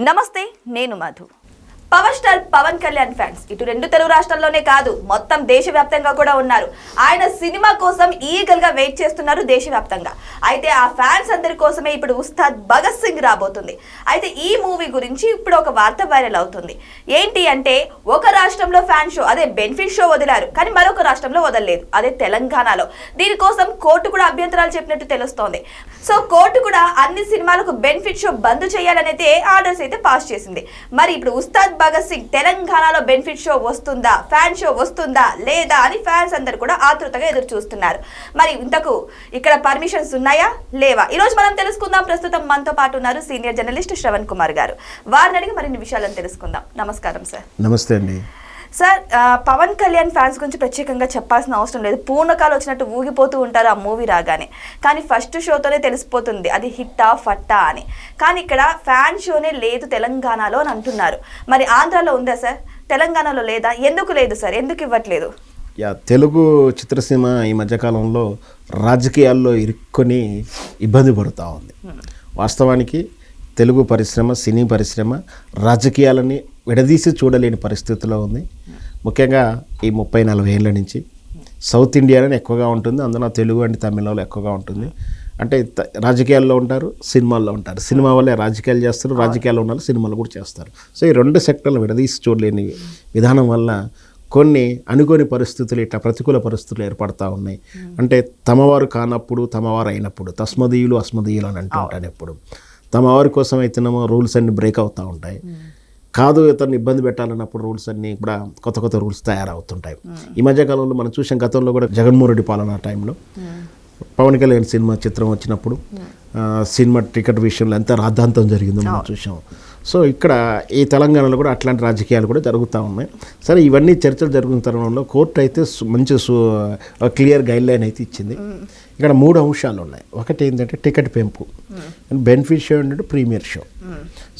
నమస్తే, నేను Madhu. Power star Pawan Kalyan fans ఇటు రెండు తెలుగు రాష్ట్రాల్లోనే కాదు, మొత్తం దేశవ్యాప్తంగా కూడా ఉన్నారు. ఆయన సినిమా కోసం ఈగల్ గా వెయిట్ చేస్తున్నారు దేశవ్యాప్తంగా. అయితే ఆ ఫ్యాన్స్ అందరి కోసమే ఇప్పుడు ఉస్తాద్ భగత్ సింగ్ రాబోతుంది. అయితే ఈ మూవీ గురించి ఇప్పుడు ఒక వార్త వైరల్ అవుతుంది. ఏంటి అంటే, ఒక రాష్ట్రంలో ఫ్యాన్ షో, అదే బెనిఫిట్ షో వదిలారు, కానీ మరొక రాష్ట్రంలో వదలలేదు, అదే తెలంగాణలో. దీనికోసం కోర్టు కూడా అభ్యంతరాలు చెప్పినట్టు తెలుస్తోంది. సో కోర్టు కూడా అన్ని సినిమాలకు బెనిఫిట్ షో బంద్ చేయాలనైతే ఆర్డర్స్ అయితే పాస్ చేసింది. మరి ఇప్పుడు ఉస్తాద్ భగత్ సింగ్ తెలంగాణలో బెనిఫిట్ షో వస్తుందా, ఫ్యాన్ షో వస్తుందా లేదా అని ఫ్యాన్స్ అందరు కూడా ఆతృతగా ఎదురు చూస్తున్నారు. మరి ఇంతకు ఇక్కడ పర్మిషన్స్ ఉన్నాయా లేవా, ఈ రోజు మనం తెలుసుకుందాం. ప్రస్తుతం మనతో పాటు ఉన్నారు సీనియర్ జర్నలిస్ట్ శ్రవణ్ కుమార్ గారు. వారిని అడిగి మరిన్ని విషయాలను తెలుసుకుందాం. నమస్కారం సార్. నమస్తే అండి. సార్, పవన్ కళ్యాణ్ ఫ్యాన్స్ గురించి ప్రత్యేకంగా చెప్పాల్సిన అవసరం లేదు. పూర్ణకాలు వచ్చినట్టు ఊగిపోతూ ఉంటారు ఆ మూవీ రాగానే. కానీ ఫస్ట్ షోతోనే తెలిసిపోతుంది అది హిట్టా ఫట్టా అని. కానీ ఇక్కడ ఫ్యాన్ షోనే లేదు తెలంగాణలో అని అంటున్నారు. మరి ఆంధ్రాలో ఉందా సార్? తెలంగాణలో లేదా? ఎందుకు లేదు సార్? ఎందుకు ఇవ్వట్లేదు? తెలుగు చిత్రసీమ ఈ మధ్యకాలంలో రాజకీయాల్లో ఇరుక్కొని ఇబ్బంది పడుతూ ఉంది. వాస్తవానికి తెలుగు పరిశ్రమ, సినీ పరిశ్రమ రాజకీయాలని విడదీసి చూడలేని పరిస్థితిలో ఉంది. ముఖ్యంగా ఈ 30-40 ఏళ్ళ నుంచి సౌత్ ఇండియాలోనే ఎక్కువగా ఉంటుంది, అందులో తెలుగు అండ్ తమిళంలో ఎక్కువగా ఉంటుంది. అంటే రాజకీయాల్లో ఉంటారు, సినిమాల్లో ఉంటారు. సినిమా వల్లే రాజకీయాలు చేస్తారు, రాజకీయాల్లో ఉన్నారు, సినిమాలు కూడా చేస్తారు. సో ఈ రెండు సెక్టర్లు విడదీసి చూడలేని విధానం వల్ల కొన్ని అనుకోని పరిస్థితులు, ఇట్లా ప్రతికూల పరిస్థితులు ఏర్పడతా ఉన్నాయి. అంటే తమవారు కానప్పుడు తమవారు అయినప్పుడు తస్మదీయులు అస్మదీయులు అని అంటూ ఉంటాను. ఎప్పుడు తమ వారి కోసం అయితేనేమో రూల్స్ అన్ని బ్రేక్ అవుతూ ఉంటాయి. కాదు ఇతన్ని ఇబ్బంది పెట్టాలన్నప్పుడు రూల్స్ అన్నీ కూడా కొత్త రూల్స్ తయారవుతుంటాయి. ఈ మధ్యకాలంలో మనం చూసాం, గతంలో కూడా జగన్మోహన్ రెడ్డి పాలన టైంలో పవన్ కళ్యాణ్ సినిమా చిత్రం వచ్చినప్పుడు సినిమా టికెట్ విషయంలో ఎంత రాద్ధాంతం జరిగిందో మనం చూసాం. సో ఇక్కడ ఈ తెలంగాణలో కూడా అట్లాంటి రాజకీయాలు కూడా జరుగుతూ ఉన్నాయి. సరే, ఇవన్నీ చర్చలు జరుగుతున్న తరుణంలో కోర్టు అయితే మంచి క్లియర్ గైడ్ లైన్ అయితే ఇచ్చింది. ఇక్కడ 3 అంశాలు ఉన్నాయి. ఒకటి ఏంటంటే టికెట్ పెంపు, benefit show and premiere show.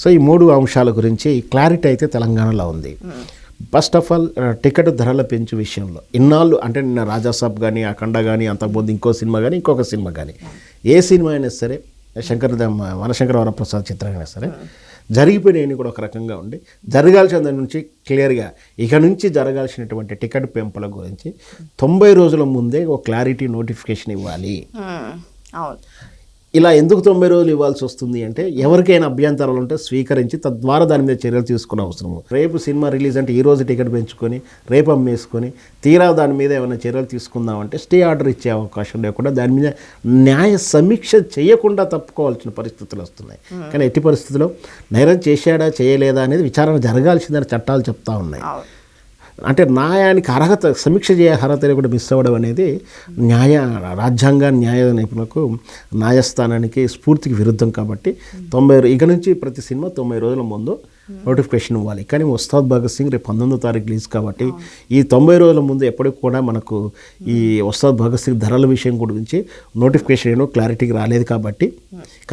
So ఈ 3 అంశాల గురించి క్లారిటీ అయితే తెలంగాణలో ఉంది. ఫస్ట్ ఆఫ్ ఆల్, టికెట్ ధరల పెంచు విషయంలో ఇన్నాళ్ళు అంటే నిన్న రాజాసాబ్ కానీ, అఖండ కానీ, అంతకుముందు ఇంకో సినిమా కానీ, ఇంకొక సినిమా కానీ, ఏ సినిమా అయినా సరే, వనశంకర వరప్రసాద్ చిత్రం అయినా సరే, జరిగిపోయినవి కూడా ఒక రకంగా ఉండి జరగాల్సిన దాని నుంచి క్లియర్గా ఇక నుంచి జరగాల్సినటువంటి టికెట్ పెంపుల గురించి 90 రోజుల ముందే ఒక క్లారిటీ నోటిఫికేషన్ ఇవ్వాలి. ఇలా ఎందుకు 90 రోజులు ఇవ్వాల్సి వస్తుంది అంటే, ఎవరికైనా అభ్యంతరాలు ఉంటే స్వీకరించి తద్వారా దాని మీద చర్యలు తీసుకునే అవసరం. రేపు సినిమా రిలీజ్ అంటే ఈ రోజు టికెట్ పెంచుకొని రేపు అమ్మేసుకొని తీరా దాని మీద ఏమైనా చర్యలు తీసుకుందామంటే స్టే ఆర్డర్ ఇచ్చే అవకాశం లేకుండా దాని మీద న్యాయ సమీక్ష చేయకుండా తప్పుకోవాల్సిన పరిస్థితులు వస్తున్నాయి. కానీ ఎట్టి పరిస్థితుల్లో నేరం చేశాడా చేయలేదా అనేది విచారణ జరగాల్సిందని చట్టాలు చెప్తా ఉన్నాయి. అంటే న్యాయానికి అర్హత, సమీక్ష చేయ అర్హత కూడా మిస్ అవ్వడం అనేది రాజ్యాంగ న్యాయ నిపుణులకు, న్యాయస్థానానికి స్ఫూర్తికి విరుద్ధం. కాబట్టి ఇక నుంచి ప్రతి సినిమా 90 రోజుల ముందు నోటిఫికేషన్ ఇవ్వాలి. కానీ ఉస్తాద్ భగత్ సింగ్ రేపు 19వ తారీఖు రిలీజ్ కాబట్టి ఈ 90 రోజుల ముందు ఎప్పటికి కూడా మనకు ఈ ఉస్తాద్ భగత్ సింగ్ ధరల విషయం గురించి నోటిఫికేషన్ ఏమో క్లారిటీకి రాలేదు. కాబట్టి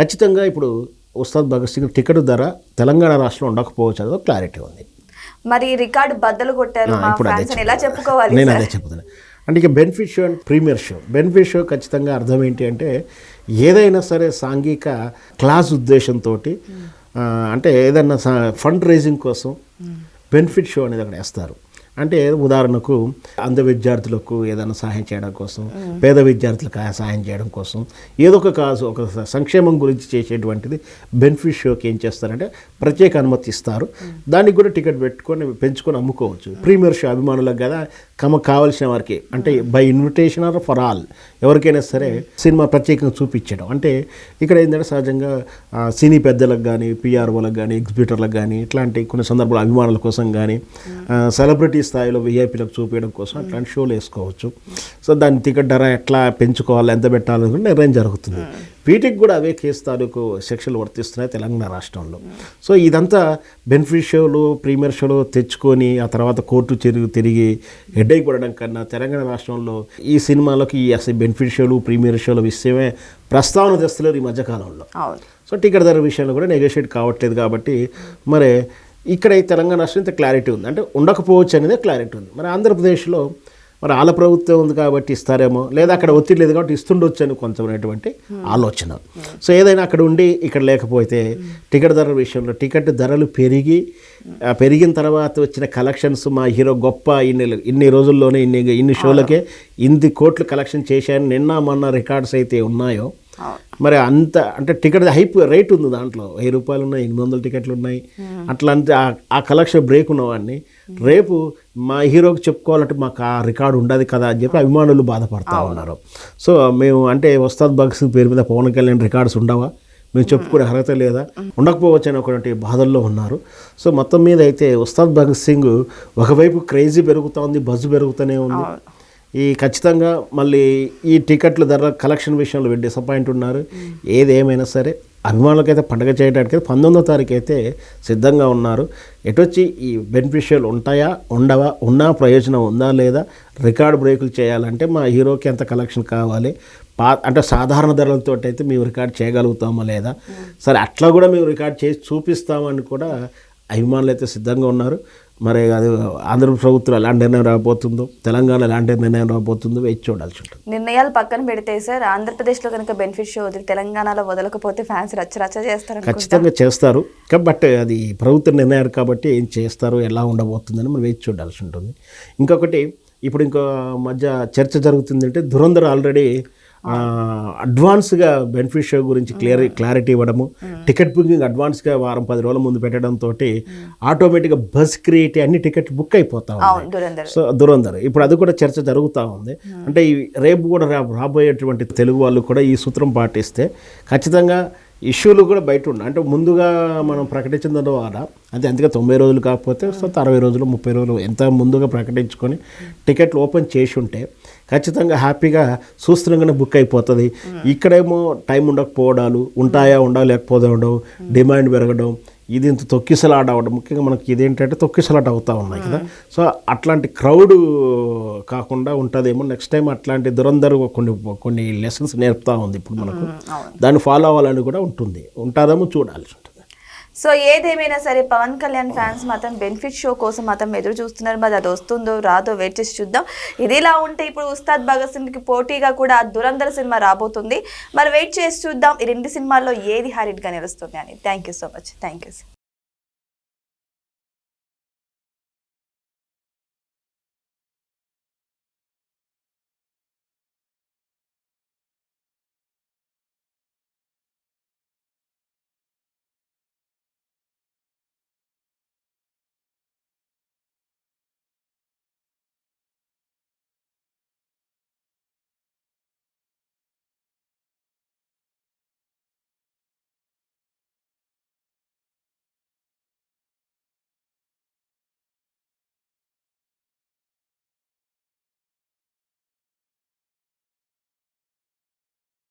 ఖచ్చితంగా ఇప్పుడు ఉస్తాద్ భగత్ సింగ్ టికెట్ ధర తెలంగాణ రాష్ట్రంలో ఉండకపోవచ్చు, అదో క్లారిటీ ఉంది. మరి రికార్డు బద్దలు కొట్టారు, ఎలా చెప్పుకోవాలి? నేను అదే చెప్తున్నా. అంటే ఇక benefit show and premiere show. Benefit show ఖచ్చితంగా అర్థం ఏంటి అంటే, ఏదైనా సరే సాంఘిక క్లాస్ ఉద్దేశంతో, అంటే ఏదైనా ఫండ్ రైజింగ్ కోసం బెనిఫిట్ షో అనేది అక్కడ వేస్తారు. అంటే ఉదాహరణకు అంధ విద్యార్థులకు ఏదైనా సహాయం చేయడం కోసం, పేద విద్యార్థులకు సహాయం చేయడం కోసం, ఏదో ఒక సంక్షేమం గురించి చేసేటువంటిది బెనిఫిట్ షోకి ఏం చేస్తారంటే ప్రత్యేక అనుమతి ఇస్తారు. దానికి కూడా టికెట్ పెంచుకొని అమ్ముకోవచ్చు. ప్రీమియర్ షో అభిమానులకు కదా, కావాల్సిన వారికి, అంటే by invitation or for all, ఎవరికైనా సరే సినిమా ప్రత్యేకంగా చూపించడం. అంటే ఇక్కడ ఏంటంటే సహజంగా సినీ పెద్దలకు కానీ, పిఆర్ఓలకు కానీ, ఎగ్జిబిటర్లకు కానీ, ఇట్లాంటి కొన్ని సందర్భాలు అభిమానుల కోసం కానీ, సెలబ్రిటీ స్థాయిలో విఐపీలకు చూపించడం కోసం అట్లాంటి షోలు వేసుకోవచ్చు. సో దాని టికెట్ ధర ఎట్లా పెంచుకోవాలి, ఎంత పెట్టాలని నిర్ణయం జరుగుతుంది. వీటికి కూడా అవే కేసు తాలూకు శిక్షలు వర్తిస్తున్నాయి తెలంగాణ రాష్ట్రంలో. సో ఇదంతా బెనిఫిట్ షోలు, ప్రీమియర్ షోలు తెచ్చుకొని ఆ తర్వాత కోర్టు తిరిగి హెడ్ఏక్ పడడం కన్నా తెలంగాణ రాష్ట్రంలో ఈ సినిమాలకి అసలు బెనిఫిట్ షోలు, ప్రీమియర్ షోల విషయమే ప్రస్తావన తెస్తలేరు ఈ మధ్యకాలంలో. సో టికెట్ ధర విషయంలో కూడా నెగోషియేట్ కావట్లేదు. కాబట్టి మరి ఇక్కడ ఈ తెలంగాణ రాష్ట్రం ఇంత క్లారిటీ ఉంది, అంటే ఉండకపోవచ్చు అనేది క్లారిటీ ఉంది. మరి ఆంధ్రప్రదేశ్లో మరి వాళ్ళ ప్రభుత్వం ఉంది కాబట్టి ఇస్తారేమో, లేదా అక్కడ ఒత్తిడి లేదు కాబట్టి ఇస్తుండొచ్చు అని కొంచెమైనటువంటి ఆలోచన. సో ఏదైనా అక్కడ ఉండి ఇక్కడ లేకపోతే టికెట్ ధరల విషయంలో టికెట్ ధరలు పెరిగిన తర్వాత వచ్చిన కలెక్షన్స్ మా హీరో గొప్ప ఇన్ని రోజుల్లోనే ఇన్ని షోలకే ఇన్ని కోట్లు కలెక్షన్ చేశాయని నిన్న మొన్న రికార్డ్స్ అయితే ఉన్నాయో, మరి అంత అంటే టికెట్ రేట్ ఉంది దాంట్లో, 1000 రూపాయలు ఉన్నాయి, 800 టికెట్లు ఉన్నాయి. అట్లా అంటే ఆ కలెక్షన్ బ్రేక్ ఉన్నవాడిని రేపు మా హీరోకి చెప్పుకోవాలంటే మాకు ఆ రికార్డు ఉండదు కదా అని చెప్పి అభిమానులు బాధపడతా ఉన్నారు. సో మేము అంటే ఉస్తాద్ భగత్ సింగ్ పేరు మీద పవన్ కళ్యాణ్ రికార్డ్స్ ఉండవా, మేము చెప్పుకునే అర్హత లేదా, ఉండకపోవచ్చు అని ఒకటి బాధల్లో ఉన్నారు. సో మొత్తం మీద అయితే ఉస్తాద్ భగత్ సింగ్ ఒకవైపు క్రేజీ పెరుగుతూ ఉంది, బజ్ పెరుగుతూనే ఉంది. ఈ ఖచ్చితంగా మళ్ళీ ఈ టికెట్ల ధర కలెక్షన్ విషయంలో డిసప్పాయింట్ ఉన్నారు. ఏదేమైనా సరే అభిమానులకైతే పండుగ చేయడానికి 19వ తారీఖు అయితే సిద్ధంగా ఉన్నారు. ఎటొచ్చి ఈ బెనిఫిషియల్ ఉంటాయా ఉండవా, ఉన్నా ప్రయోజనం ఉందా లేదా, రికార్డు బ్రేకులు చేయాలంటే మా హీరోకి ఎంత కలెక్షన్ కావాలి, అంటే సాధారణ ధరలతో అయితే మేము రికార్డ్ చేయగలుగుతామా లేదా, సరే అట్లా కూడా మేము రికార్డ్ చేసి చూపిస్తామని కూడా అభిమానులు అయితే సిద్ధంగా ఉన్నారు. మరి అది ఆంధ్ర ప్రభుత్వం ఎలాంటి నిర్ణయం రాబోతుందో, తెలంగాణ ఎలాంటి నిర్ణయం రాబోతుందో వేచి చూడాల్సి ఉంటుంది. నిర్ణయాలు పక్కన పెడితే సార్, ఆంధ్రప్రదేశ్లో కనుక బెనిఫిట్ షో వదిలి తెలంగాణలో వదలకపోతే ఫ్యాన్స్ రచ్చ చేస్తారు. ఖచ్చితంగా చేస్తారు, బట్ అది ప్రభుత్వ నిర్ణయాలు కాబట్టి ఏం చేస్తారు, ఎలా ఉండబోతుందని మనం వేచి చూడాల్సి ఉంటుంది. ఇంకొకటి ఇప్పుడు ఇంకో మధ్య చర్చ జరుగుతుందంటే ధురంధర్ ఆల్రెడీ అడ్వాన్స్గా బెనిఫిట్ షో గురించి క్లారిటీ ఇవ్వడము, టికెట్ బుకింగ్ అడ్వాన్స్గా 10 రోజుల ముందు పెట్టడంతో ఆటోమేటిక్గా బస్ క్రియేట్ అన్ని టికెట్ బుక్ అయిపోతా ఉంది. సో ధురంధర్ ఇప్పుడు అది కూడా చర్చ జరుగుతూ ఉంది. అంటే రేపు కూడా రాబోయేటువంటి తెలుగు వాళ్ళు కూడా ఈ సూత్రం పాటిస్తే ఖచ్చితంగా ఇష్యూలు కూడా బయట ఉన్నాయి. అంటే ముందుగా మనం ప్రకటించిన ద్వారా అందుకే 90 రోజులు కాకపోతే 60 రోజులు 30 రోజులు ఎంత ముందుగా ప్రకటించుకొని టికెట్లు ఓపెన్ చేసి ఉంటే ఖచ్చితంగా హ్యాపీగా చూస్తుండగానే బుక్ అయిపోతుంది. ఇక్కడేమో టైం ఉండకపోవడాలు, ఉంటాయా లేకపోతే ఉండవు, డిమాండ్ పెరగడం, ఇది ఇంత తొక్కిసలాట అవ్వడం, ముఖ్యంగా మనకి ఇదేంటంటే తొక్కిసలాట అవుతూ ఉన్నాయి కదా. సో అట్లాంటి క్రౌడ్ కాకుండా ఉంటుందేమో నెక్స్ట్ టైం. అట్లాంటి దురందరూ కొన్ని లెసన్స్ నేర్పుతూ ఉంది ఇప్పుడు మనకు, దాన్ని ఫాలో అవ్వాలని కూడా ఉంటుందేమో చూడాల్సి ఉంటుంది. సో ఏదేమైనా సరే పవన్ కళ్యాణ్ ఫ్యాన్స్ మాత్రం బెనిఫిట్ షో కోసం మాత్రం ఎదురు చూస్తున్నారు. మరి అది వస్తుందో రాదో వెయిట్ చేసి చూద్దాం. ఇదిలా ఉంటే ఇప్పుడు ఉస్తాద్ భగత్ సింగ్కి పోటీగా కూడా దురంధర్ సినిమా రాబోతుంది. మరి వెయిట్ చేసి చూద్దాం ఈ 2 సినిమాల్లో ఏది హారిట్గా నిలుస్తుంది అని. Thank you so much. Thank you.